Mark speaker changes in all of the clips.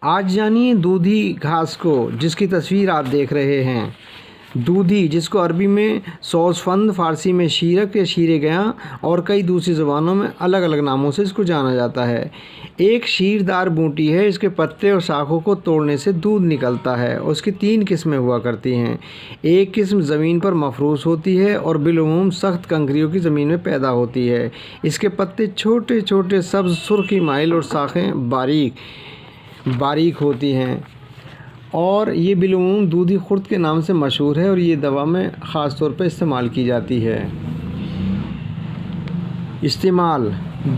Speaker 1: آج جانیے دودھی گھاس کو، جس کی تصویر آپ دیکھ رہے ہیں۔ دودھی، جس کو عربی میں سوسفند، فارسی میں شیرک یا شیر گیاں اور کئی دوسری زبانوں میں الگ الگ ناموں سے اس کو جانا جاتا ہے، ایک شیردار بوٹی ہے۔ اس کے پتے اور شاخوں کو توڑنے سے دودھ نکلتا ہے۔ اس کی 3 قسمیں ہوا کرتی ہیں۔ ایک قسم زمین پر مفروش ہوتی ہے اور بالعموم سخت کنکریوں کی زمین میں پیدا ہوتی ہے۔ اس کے پتے چھوٹے چھوٹے سبز سرخی مائل اور شاخیں باریک ہوتی ہیں، اور یہ بالعموم دودھی خرد کے نام سے مشہور ہے، اور یہ دوا میں خاص طور پر استعمال کی جاتی ہے۔ استعمال: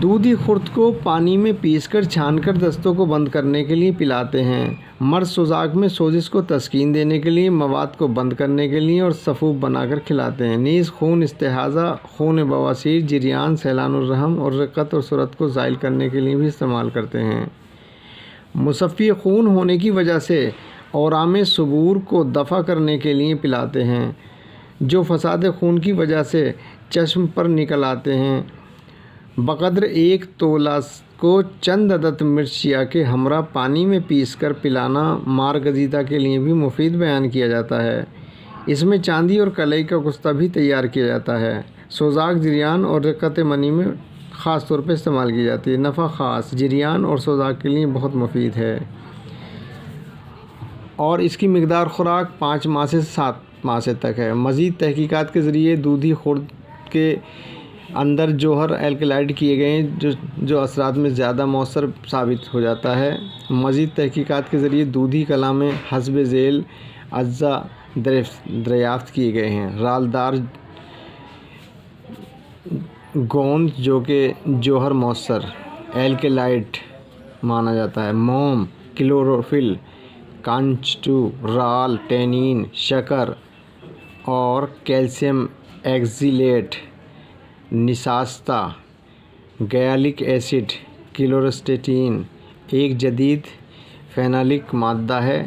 Speaker 1: دودھی خرد کو پانی میں پیس کر چھان کر دستوں کو بند کرنے کے لیے پلاتے ہیں۔ مرد سوزاک میں سوزش کو تسکین دینے کے لیے، مواد کو بند کرنے کے لیے اور سفوف بنا کر کھلاتے ہیں۔ نیز خون استحاضہ، خون بواسیر، جریان، سیلان الرحم اور رقت اور سرعت کو زائل کرنے کے لیے بھی استعمال کرتے ہیں۔ مصفی خون ہونے کی وجہ سے اورام صبور کو دفع کرنے کے لیے پلاتے ہیں، جو فساد خون کی وجہ سے چشم پر نکل آتے ہیں۔ بقدر 1 تولہ کو چند عدد مرچ سیاہ کے ہمراہ پانی میں پیس کر پلانا مارگزیتا کے لیے بھی مفید بیان کیا جاتا ہے۔ اس میں چاندی اور کلئی کا کشتہ بھی تیار کیا جاتا ہے۔ سوزاک، جریان اور رقت منی میں خاص طور پر استعمال کی جاتی ہے۔ نفع خاص: جریان اور سوزاک کے لیے بہت مفید ہے، اور اس کی مقدار خوراک 5 ماہ سے 7 ماہ سے تک ہے۔ مزید تحقیقات کے ذریعے دودھی خرد کے اندر جوہر الکلائیڈ کیے گئے ہیں، جو اثرات میں زیادہ مؤثر ثابت ہو جاتا ہے۔ مزید تحقیقات کے ذریعے دودھی کلا میں حسب ذیل اجزاء دریافت کیے گئے ہیں۔ رالدار گوند، جو کہ جوہر مؤثر الکلائیڈ مانا جاتا ہے۔ موم، کلوروفل، کانچٹو، رال، ٹینین، شکر اور کیلشیم آکزیلیٹ، نشاستہ، گیالک ایسڈ، کلورسٹیٹین ایک جدید فینالک مادہ ہے،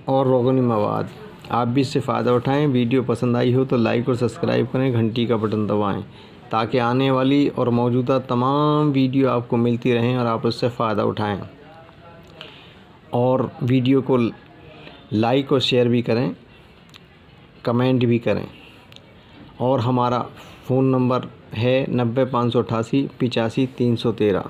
Speaker 1: اور روغنی مواد۔ آپ بھی اس سے فائدہ اٹھائیں۔ ویڈیو پسند آئی ہو تو لائک اور سبسکرائب کریں، گھنٹی کا بٹن دبائیں تاکہ آنے والی اور موجودہ تمام ویڈیو آپ کو ملتی رہیں اور آپ اس سے فائدہ اٹھائیں۔ اور ویڈیو کو لائک اور شیئر بھی کریں، کمنٹ بھی کریں۔ اور ہمارا فون نمبر ہے 90 588 85 313۔